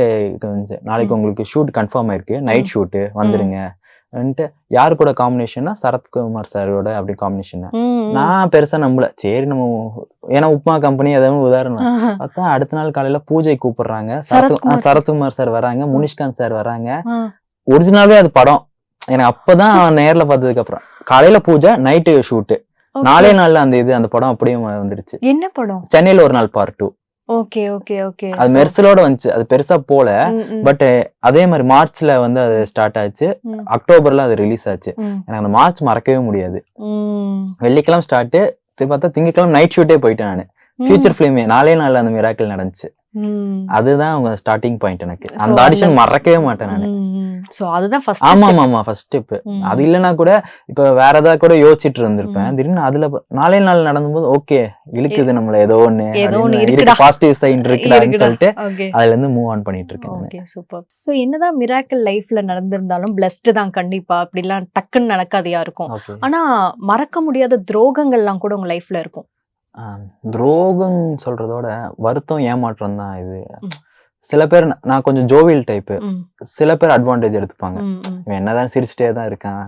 நாளைக்கு உங்களுக்கு ஷூட் கன்ஃபார்ம் ஆயிருக்கு, நைட் ஷூட்டு வந்துருங்க. யாரு கூட காம்பினேஷன்னா சரத்குமார் சாரோட அப்படி காம்பினேஷன். நான் பெருசா நம்பல, சரி நம்ம ஏன்னா உப்மா கம்பெனி ஏதாவது உதாரணம் பார்த்தா அடுத்த நாள் காலையில பூஜை கூப்பிடுறாங்க, சரத்குமார் சார் வராங்க, முனிஷ்காந்த் சார் வராங்க. ஒரிஜினலாவே அது படம் எனக்கு அப்பதான் நேர்ல பார்த்ததுக்கு அப்புறம். காலையில பூஜை, நைட்டு ஷூட்டு, 4 நாள்ல அந்த படம் அப்படியே வந்துருச்சு. என்ன படம்? சென்னையில ஒரு நாள் பார்ட் 2. Okay okay okay. அது மெர்சலோட வந்துச்சு, அது பெருசா போல. பட் அதே மாதிரி மார்ச்ல வந்து அது ஸ்டார்ட் ஆச்சு, அக்டோபர்ல அது ரிலீஸ் ஆச்சு. எனக்கு அந்த மார்ச் மறக்கவே முடியாது. வெள்ளிக்கிழமை ஸ்டார்ட், பார்த்தா திங்கக்கிழமை நைட் ஷூட்டே போயிட்டேன் நானு. ஃபியூச்சர் ஃபிலிமே 4 நாள்ல அந்த மிராக்கிள் நடந்துச்சு. அதுதான் அவங்க ஸ்டார்டிங் பாயிண்ட். எனக்கு அந்த ஆடிஷன் மறக்கவே மாட்டேன் நானு. சோ அதுதான் ஃபர்ஸ்ட். ஆமா ஃபர்ஸ்ட் ஸ்டெப். அது இல்லனா கூட இப்ப வேற ஏதாவது கூட யோசிச்சுட்டு இருந்திருப்பேன். திடீர்னு அதுல 4 நாள் நடந்தும்போது ஓகே இழுக்குது நம்மள ஏதோ ஒண்ணு இருக்கு, பாசிட்டிவ் சைடு இருக்குடான்னு சொல்லிட்டு அதுல இருந்து மூவ் ஆன் பண்ணிட்டு இருக்கேன். Okay super. சோ என்னதான் மிராக்கிள் லைஃப்ல நடந்திருந்தாலும் பிளஸ்ட் தான் கண்டிப்பா. அப்படிலாம் டக்குன்னு நடக்காதையா இருக்கும். ஆனா மறக்க முடியாத துரோகங்கள்லாம் கூட உங்க லைஃப்ல இருக்கும். துரோகம் சொல்றதோட வருத்தம், ஏமாற்றம் தான் இது. சில பேர் நான் கொஞ்சம் ஜோவியல் டைப்பு, சில பேர் அட்வான்டேஜ் எடுத்துப்பாங்க. இவன் என்னதான் சிரிச்சுட்டே தான் இருக்கான்,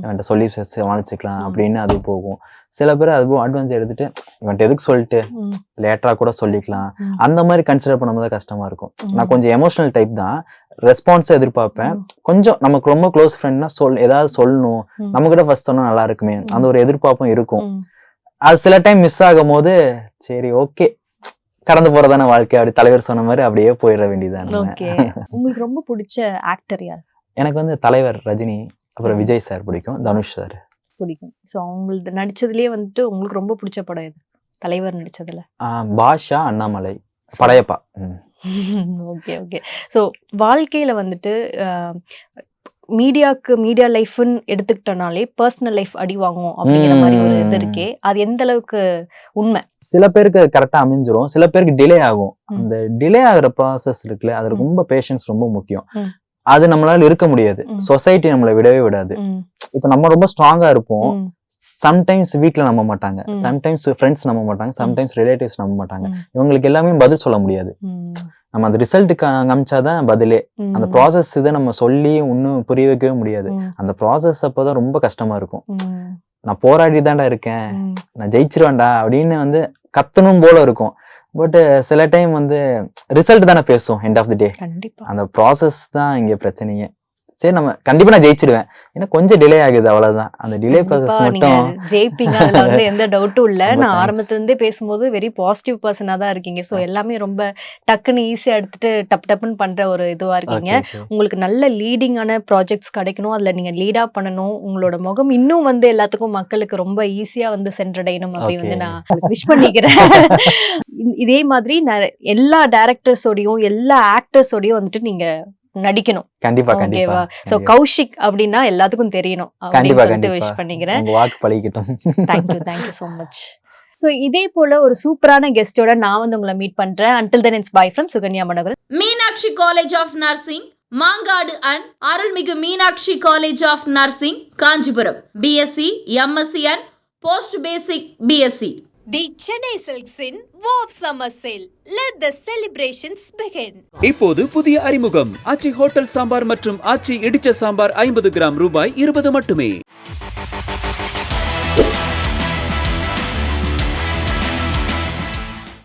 இவன்ட்ட சொல்லி வாழ்ச்சிக்கலாம் அப்படின்னு அது போகும். சில பேர் அது அட்வான்டேஜ் எடுத்துட்டு இவன்ட்ட எதுக்கு சொல்லிட்டு லேட்டரா கூட சொல்லிக்கலாம், அந்த மாதிரி கன்சிடர் பண்ணும்போது கஷ்டமா இருக்கும். நான் கொஞ்சம் எமோஷனல் டைப் தான், ரெஸ்பான்ஸ் எதிர்பார்ப்பேன். கொஞ்சம் நமக்கு ரொம்ப க்ளோஸ் ஃப்ரெண்ட்னா ஏதாவது சொல்லணும், நம்ம கிட்ட ஃபர்ஸ்ட் சொன்னா நல்லா இருக்குமே, அந்த ஒரு எதிர்பார்ப்பும் இருக்கும். அது சில டைம் மிஸ் ஆகும் போது சரி ஓகே கடந்து போறதான வாழ்க்கை, அப்படி தலைவர் சொன்ன மாதிரி அப்படியே போயிட வேண்டியதான். உங்களுக்கு ரொம்ப பிடிச்ச ஆக்டர் யார்? எனக்கு வந்து தலைவர் ரஜினி, அப்புறம் விஜய் சார் பிடிக்கும், தனுஷ் சார் பிடிக்கும். ஸோ அவங்களுக்கு நடிச்சதுலயே வந்துட்டு உங்களுக்கு ரொம்ப பிடிச்ச படம் எது? தலைவர் நடிச்சதுல Baasha, Annamalai, Padayappa. Okay okay. So வாழ்க்கையில வந்துட்டு மீடியா லைஃப்னு எடுத்துக்கிட்டனாலே பர்சனல் லைஃப் அடி வாங்கும் அப்படிங்கிற மாதிரி ஒரு இது இருக்கே, அது எந்த அளவுக்கு உண்மை? சில பேருக்கு கரெக்டா அமைஞ்சிரும், சில பேருக்கு டிலே ஆகும். அந்த டிலே ஆகுற ப்ராசஸ் இருக்குல்ல, அது ரொம்ப பேஷன்ஸ் ரொம்ப முக்கியம். அது நம்மளால இருக்க முடியாது, சொசைட்டி நம்மளை விடவே விடாது. இப்ப நம்ம ரொம்ப ஸ்ட்ராங்கா இருப்போம், சம்டைம்ஸ் வீட்ல நம்ப மாட்டாங்க, சம்டைம்ஸ் ஃப்ரெண்ட்ஸ் நம்ப மாட்டாங்க, சம்டைம்ஸ் ரிலேட்டிவ்ஸ் நம்ப மாட்டாங்க. இவங்களுக்கு எல்லாமே பதில் சொல்ல முடியாது. நம்ம அந்த ரிசல்ட்டுக்கு காமிச்சாதான் பதிலே. அந்த ப்ராசஸ் இதை நம்ம சொல்லி இன்னும் புரிய வைக்கவே முடியாது. அந்த ப்ராசஸ் அப்போதான் ரொம்ப கஷ்டமா இருக்கும். நான் போராடி தான்டா இருக்கேன், நான் ஜெயிச்சிருவேன்டா அப்படின்னு வந்து கத்தணும் போல இருக்கும். பட் சில டைம் வந்து ரிசல்ட் தானே பேசும் எண்ட் ஆஃப் தி டே. அந்த ப்ராசஸ் தான் இங்க பிரச்சனையே. சரி நம்ம கண்டிப்பா நான் ஜெயிச்சிடுவேன், ஏன்னா கொஞ்சம் டிலே ஆகுது அவ்வளவுதான். அந்த டிலே ப்ராசஸ் நீங்க மட்டும் ஜெயிப்பீங்க, அதுல வந்து எந்த டவுட்டும் இல்ல. ரொம்ப நான் thanks. ஆரம்பத்துல இருந்தே பேசும்போது வெரி பாசிட்டிவ் பர்சனா தான் இருக்கீங்க. ஸோ எல்லாமே ரொம்ப டக்குன்னு ஈஸியா எடுத்துட்டு டப்புன்னு பண்ற ஒரு இதுவா இருக்கீங்க. ஓகே உங்களுக்கு நல்ல லீடிங்கான ப்ராஜெக்ட்ஸ் கிடைக்கணும், அதுல நீங்க லீடா பண்ணணும், உங்களோட முகம் இன்னும் வந்து எல்லாத்துக்கும் மக்களுக்கு ரொம்ப ஈஸியா வந்து சென்றடையணும் அப்படி வந்து Okay. நான் விஷ் பண்ணிக்கிறேன். இதே மாதிரி எல்லா டைரக்டர்ஸோடையும் எல்லா ஆக்டர்ஸோடையும் வந்துட்டு நீங்க நடிக்கணும். கண்டிப்பா கண்டிப்பா ஓகேவா? சோ கௌஷிக் அப்படின்னா எல்லாத்துக்கும் தெரியணும் அப்படின்னு கண்டிப்பா சொல்லிட்டு கண்டிப்பா விஷ் பண்ணிக்கிறேன். உங்க வாக்கு பழிக்கட்டும். Thank you so much. ஸோ இதே போல ஒரு சூப்பரான கெஸ்டோட நான் வந்து உங்களை மீட் பண்றேன். until then it's bye from Sukanya Manoharan. Meenakshi College of Nursing, Mangadu and Arulmigu Meenakshi College of Nursing, Kanchipuram. BSc, MSc and post basic BSc. The Chennai Silks in War of Summer Sale. Let the celebrations begin. இப்போது புதிய அறிமுகம் ஆச்சி hotel sambar மற்றும் ஆச்சி இடிச்ச sambar 50 gram ரூபாய் 20 மட்டுமே.